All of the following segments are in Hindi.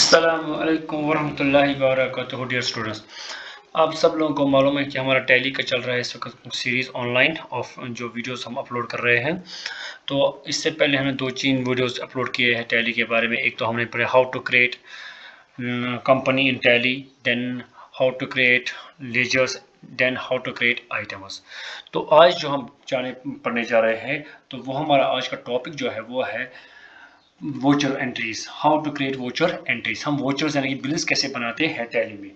अस्सलामुअलैकुम वरहमतुल्लाहि वबरकातुहू। डियर स्टूडेंट्स, आप सब लोगों को मालूम है कि हमारा टैली का चल रहा है इस वक्त सीरीज़ ऑनलाइन ऑफ जो वीडियोस हम अपलोड कर रहे हैं। तो इससे पहले हमने 2-3 वीडियोस अपलोड किए हैं टैली के बारे में। एक तो हमने पढ़ा how to create company in Tally, then how to create ledgers, then how to create items. तो आज जो हम पढ़ने जा रहे हैं, तो वो हमारा आज का टॉपिक जो है वो है voucher entries. How to create voucher entries. हम वोचर्स यानी कि बिल्स कैसे बनाते हैं टैली में।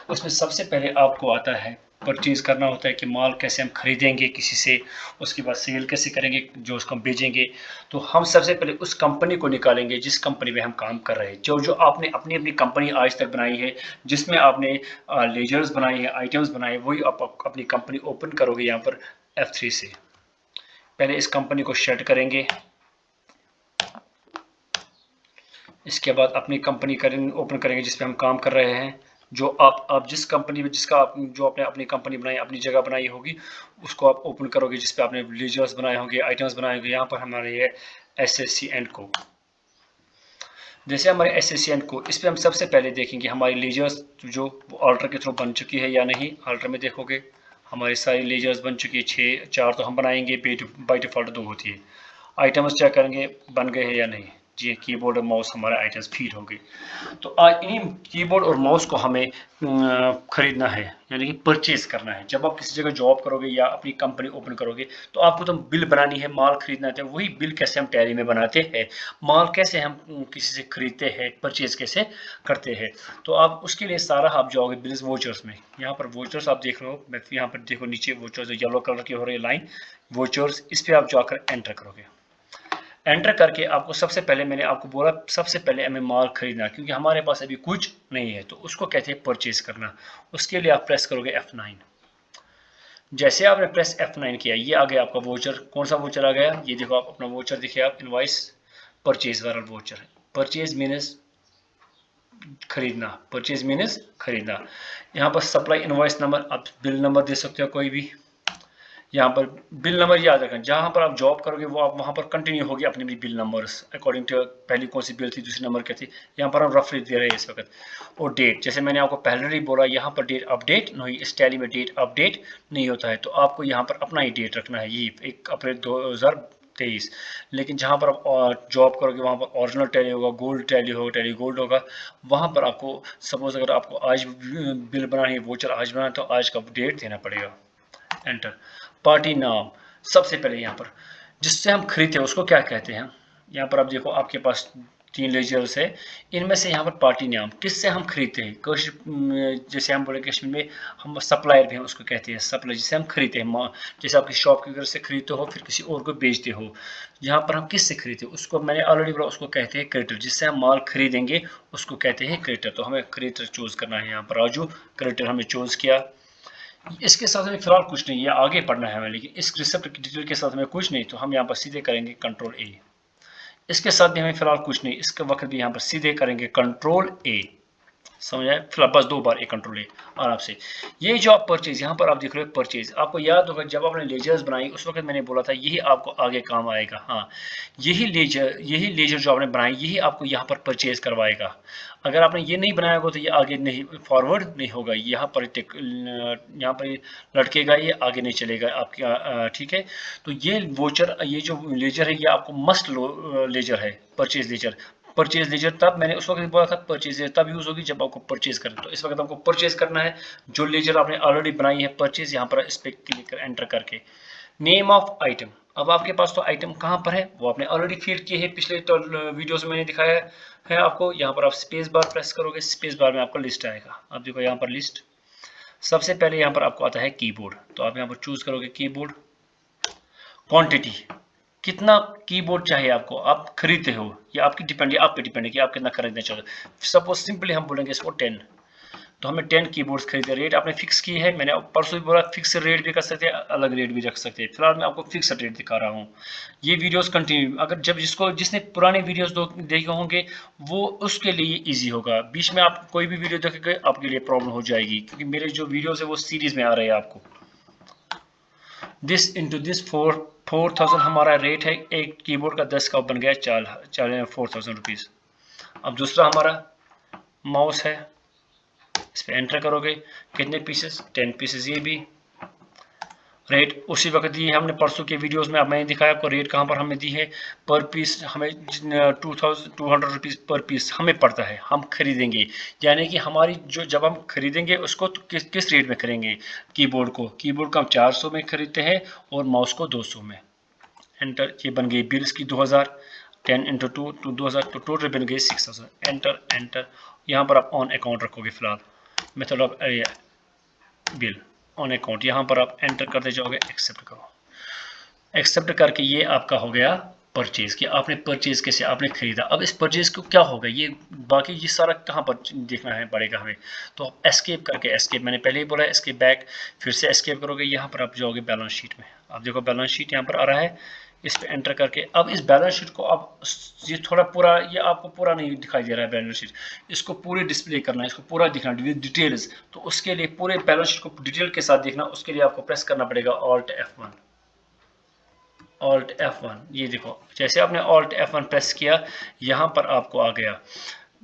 उसमें सबसे पहले आपको आता है परचेज करना होता है कि माल कैसे हम खरीदेंगे किसी से, उसके बाद सेल कैसे करेंगे जो उसको हम बेचेंगे। तो हम सबसे पहले उस कंपनी को निकालेंगे जिस कंपनी में हम काम कर रहे हैं, जो जो आपने अपनी अपनी कंपनी आज तक बनाई है, जिसमें आपने लेजर्स बनाए हैं, आइटम्स बनाए, वही आप अपनी कंपनी ओपन करोगे यहाँ पर F3 से। पहले इस कंपनी को सेट करेंगे, इसके बाद अपनी कंपनी ओपन करेंगे जिस पे हम काम कर रहे हैं। जो आप जिस कंपनी में जिसका आप जो आपने अपनी कंपनी बनाई, अपनी जगह बनाई होगी, उसको आप ओपन करोगे जिस पे आपने लेजर्स बनाए होंगे, आइटम्स बनाए होंगे। यहाँ पर हमारे ये SSC एंड को, जैसे हमारे SSC एंड को, इस पर हम सबसे पहले देखेंगे हमारी लेजर्स जो ऑल्टर के थ्रू बन चुकी है या नहीं। ऑल्टर में देखोगे हमारी सारी लेजर्स बन चुकी है, 4 तो हम बनाएंगे, बाई डिफ़ॉल्ट 2 होती है। आइटम्स चेक करेंगे बन गए हैं या नहीं। जी, कीबोर्ड और माउस हमारे आइटम्स फीड हो गए। तो आज इन्हीं कीबोर्ड और माउस को हमें खरीदना है, यानी कि परचेज करना है। जब आप किसी जगह जॉब करोगे या अपनी कंपनी ओपन करोगे, तो आपको तो बिल बनानी है, माल खरीदना है। वही बिल कैसे हम टैली में बनाते हैं, माल कैसे हम किसी से खरीदते हैं, परचेज कैसे करते हैं। तो आप उसके लिए सारा आप जाओगे बिल्स वोचर्स में। यहाँ पर वोचर्स आप देख रहे हो, मैं यहाँ पर देखो नीचे वोचर्स येलो कलर की हो रही है लाइन वोचर्स, इस पर आप जाकर एंटर करोगे। एंटर करके आपको सबसे पहले मैंने आपको बोला सबसे पहले हमें माल खरीदना, क्योंकि हमारे पास अभी कुछ नहीं है, तो उसको कहते हैं परचेज करना। उसके लिए आप प्रेस करोगे F9। जैसे आपने प्रेस F9 किया, ये आ गया आपका वोचर। कौन सा वोचर आ गया, ये देखो आप अपना वोचर दिखे, आप इनवॉइस परचेज वाला वोचर है। परचेज मीनस खरीदना, परचेज मीनस खरीदना। यहाँ पर सप्लाई इनवॉइस नंबर, आप बिल नंबर दे सकते हो कोई भी। यहाँ पर बिल नंबर याद रखें, जहाँ पर आप जॉब करोगे वो आप वहाँ पर कंटिन्यू होगी अपनी भी बिल नंबर्स अकॉर्डिंग टू पहली कौन सी बिल थी, दूसरी नंबर क्या थी। यहाँ पर हम रफली दे रहे हैं इस वक्त। और डेट, जैसे मैंने आपको पहले ही बोला, यहाँ पर डेट अपडेट नहीं, इस टैली में डेट अपडेट नहीं होता है, तो आपको यहाँ पर अपना ही डेट रखना है, ये 1 अप्रैल 2023। लेकिन जहाँ पर आप जॉब करोगे वहाँ पर ओरिजिनल टैली होगा, गोल्ड टैली होगा, टैली गोल्ड होगा। वहाँ पर आपको सपोज अगर आपको आज बिल बनानी है, वोचर आज बनाना है, तो आज का डेट देना पड़ेगा। एंटर। पार्टी नाम, सबसे पहले यहाँ पर जिससे हम खरीदते हैं उसको क्या कहते हैं। यहाँ पर आप देखो आपके पास 3 लेजर्स है, इनमें से यहाँ पर पार्टी नाम किससे हम खरीदते हैं। जैसे हम बोले कश्मीर में हम सप्लायर भी हैं, उसको कहते हैं सप्लायर, जिसे हम खरीदते हैं। जैसे आप किसी शॉप की तरफ से खरीदते हो फिर किसी और को बेचते हो, यहाँ पर हम किससे खरीदते हैं उसको मैंने ऑलरेडी बोला, उसको कहते हैं क्रेडिटर। जिससे हम माल खरीदेंगे उसको कहते हैं क्रेडिटर। तो हमें क्रेडिटर चूज करना है। यहाँ पर राजू क्रेडिटर हमने चूज किया। इसके साथ हमें फिलहाल कुछ नहीं, ये आगे पढ़ना है हमें, लेकिन इस रिसिप्ट की डिटेल के साथ हमें कुछ नहीं, तो हम यहाँ पर सीधे करेंगे कंट्रोल ए। इसके साथ भी हमें फिलहाल कुछ नहीं, इसके वक्त भी यहाँ पर सीधे करेंगे कंट्रोल ए। समझ आए, फिलहाल बस 2 बार एक कंट्रोल है आराम से। ये जो आप परचेज यहाँ पर आप देख रहे हो परचेज, आपको याद होगा जब आपने लेजर्स बनाई उस वक्त मैंने बोला था यही आपको आगे काम आएगा। हाँ, यही लेजर जो आपने बनाई यही आपको यहाँ पर परचेज करवाएगा। अगर आपने ये नहीं बनाया होगा तो ये आगे नहीं फॉरवर्ड नहीं होगा, यहाँ पर लटकेगा, ये आगे नहीं चलेगा आपके। ठीक है, तो ये वोचर, ये जो लेजर है ये आपको मस्ट लेजर है, परचेज लेजर। परचेज लेजर तब मैंने उस वक्त बोला था परचेज लेजर तब यूज होगी जब आपको परचेज करना। तो इस वक्त आपको परचेज करना है जो लेजर आपने ऑलरेडी बनाई है परचेज। यहाँ पर इस पर क्लिक कर एंटर करके नेम ऑफ आइटम, अब आपके पास तो आइटम कहाँ पर है वो आपने ऑलरेडी फीड किए हैं, पिछले तो वीडियोस में मैंने दिखाया है आपको। यहाँ पर आप स्पेस बार प्रेस करोगे, स्पेस बार में आपका लिस्ट आएगा। आप देखो यहाँ पर लिस्ट, सबसे पहले यहाँ पर आपको आता है कीबोर्ड, तो आप यहाँ पर चूज करोगे कीबोर्ड। क्वांटिटी, कितना कीबोर्ड चाहिए आपको, आप खरीदते हो, ये आपकी डिपेंड, आप पे डिपेंड है कि आप कितना खरीदना चाहोगे। सपोज सिंपली हम बोलेंगे इसको 10, तो हमें 10 कीबोर्ड्स खरीदे। रेट आपने फिक्स की है, मैंने परसों भी बोला फिक्स रेट भी कर सकते हैं, अलग रेट भी रख सकते हैं। फिलहाल मैं आपको फिक्स रेट दिखा रहा हूँ। ये वीडियोस कंटिन्यू, अगर जब जिसने पुराने वीडियोस देखे होंगे वो उसके लिए इजी होगा। बीच में आप कोई भी वीडियो देखेंगे आपके लिए प्रॉब्लम हो जाएगी, क्योंकि मेरे जो वीडियोस है वो सीरीज में आ रहे हैं आपको। दिस इंटू दिस 4000 हमारा रेट है, एक कीबोर्ड का 10 का बन गया 4000 4000 रुपीज़। अब दूसरा हमारा माउस है, इस पर एंटर करोगे, कितने पीसेस, 10 पीसेस। ये भी रेट उसी वक्त दी है हमने परसों के वीडियोस में। अब मैंने दिखाया आपको रेट कहाँ पर हमें दी है। पर पीस हमें 2200 रुपीज़ पर पीस हमें पड़ता है, हम खरीदेंगे। यानी कि हमारी जो जब हम खरीदेंगे उसको तो किस रेट में करेंगे। कीबोर्ड को हम 400 में खरीदते हैं और माउस को 200 में। एंटर, ये बन गई बिल इसकी 2000, 10 इंटू 2 तो 2000, तो टोटल बन गई 6000। एंटर एंटर, यहाँ पर आप ऑन अकाउंट रखोगे फिलहाल, method of bill on account. यहाँ पर आप एंटर करते जाओगे, एक्सेप्ट करो। एक्सेप्ट करके ये आपका हो गया परचेज, कि आपने परचेज कैसे आपने खरीदा। अब इस परचेज को क्या होगा, ये बाकी ये सारा कहाँ पर देखना है पड़ेगा हमें। तो एस्केप करके, एस्केप मैंने पहले ही बोला, एस्केप बैक, फिर से एस्केप करोगे, यहाँ पर आप जाओगे बैलेंस शीट में। आप देखो बैलेंस शीट यहाँ पर आ रहा है, इस पर एंटर करके अब इस बैलेंस शीट को अब ये थोड़ा पूरा, ये आपको पूरा नहीं दिखाई दे रहा है बैलेंस शीट, इसको पूरे डिस्प्ले करना है, इसको पूरा दिखना डिटेल्स। तो उसके लिए पूरे बैलेंस शीट को डिटेल के साथ देखना, उसके लिए आपको प्रेस करना पड़ेगा ऑल्ट F1। ऑल्ट F1, ये देखो जैसे आपने ऑल्ट F1 प्रेस किया, यहाँ पर आपको आ गया।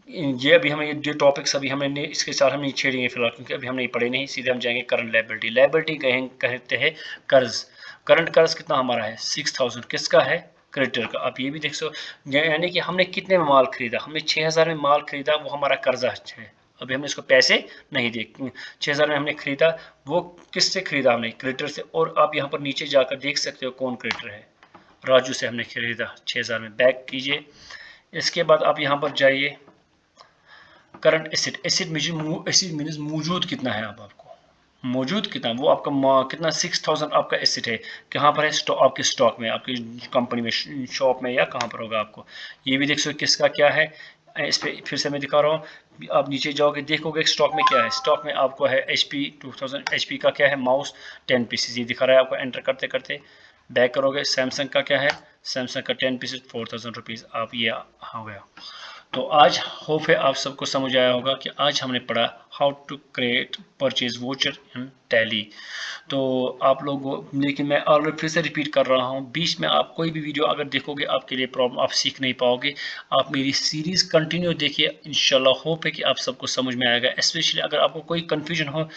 ये अभी हमें ये टॉपिक्स अभी हमें इसके साथ हम नहीं छेड़ेंगे फिलहाल, क्योंकि अभी हम नहीं पढ़े नहीं। सीधे हम जाएंगे करंट लायबिलिटी। लायबिलिटी कहते हैं कर्ज। करंट कर्ज कितना हमारा है, 6000। किसका है, क्रेडिटर का। आप ये भी देख सकते, यानी कि हमने कितने में माल खरीदा, हमने 6000 में माल खरीदा, वो हमारा कर्जा है। अभी हमने इसको पैसे नहीं दे, 6000 में हमने खरीदा, वो किससे खरीदा, हमने क्रेडिटर से। और आप यहाँ पर नीचे जाकर देख सकते हो कौन क्रेडिटर है, राजू से हमने खरीदा 6000 में। बैक कीजिए, इसके बाद आप यहाँ पर जाइए, करंट एसेट। एसेट मीन्स मौजूद कितना है, अब आपको मौजूद कितना, वो आपका कितना 6000 आपका एसेट है। कहाँ पर है, आपके स्टॉक में, आपकी कंपनी में, शॉप में, या कहाँ पर होगा आपको। ये भी देख सकते किसका क्या है। इस पर फिर से मैं दिखा रहा हूँ, आप नीचे जाओगे देखोगे स्टॉक में क्या है। स्टॉक में आपको है HP 2000, HP का क्या है, माउस 10 पीसेज ये दिखा रहा है आपको। एंटर करते करते बैक करोगे, सैमसंग का क्या है, सैमसंग का 10 पीसेज 4000 रुपीज़। आप ये हो गया। तो आज होप है आप सबको समझ आया होगा कि आज हमने पढ़ा how to create purchase voucher in Tally. तो आप लोग, लेकिन मैं ऑलरेडी फिर से रिपीट कर रहा हूँ, बीच में आप कोई भी वीडियो अगर देखोगे आपके लिए प्रॉब्लम, आप सीख नहीं पाओगे। आप मेरी सीरीज़ कंटिन्यू देखिए, इंशाल्लाह होप है कि आप सबको समझ में आएगा। स्पेशली अगर आपको कोई कन्फ्यूजन हो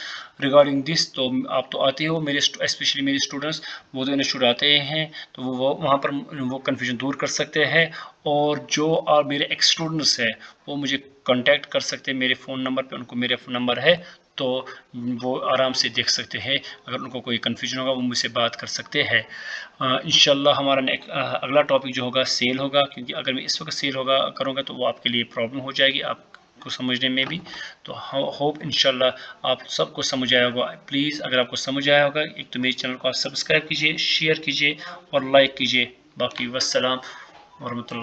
रिगार्डिंग दिस, तो आप तो आते हो मेरे, स्पेशली मेरे स्टूडेंट्स, वो तो इंस्टीट्यूट आते हैं, तो वो वहाँ पर वो कन्फ्यूजन दूर कर सकते हैं। और जो मेरे एक्स स्टूडेंट्स हैं वो मुझे कांटेक्ट कर सकते हैं मेरे फ़ोन नंबर पे, उनको मेरा फ़ोन नंबर है, तो वो आराम से देख सकते हैं। अगर उनको कोई कन्फ्यूजन होगा वो मुझसे बात कर सकते हैं। इंशाल्लाह हमारा अगला टॉपिक जो होगा सेल होगा, क्योंकि अगर मैं इस वक्त सेल होगा करूँगा तो वो आपके लिए प्रॉब्लम हो जाएगी आपको समझने में भी। तो होप इंशाल्लाह आप सबको समझ आया होगा। प्लीज़ अगर आपको समझ आया होगा, एक तो मेरे चैनल को आप सब्सक्राइब कीजिए, शेयर कीजिए और लाइक कीजिए। बाकी वस्सलाम वरहमतुल्लाह।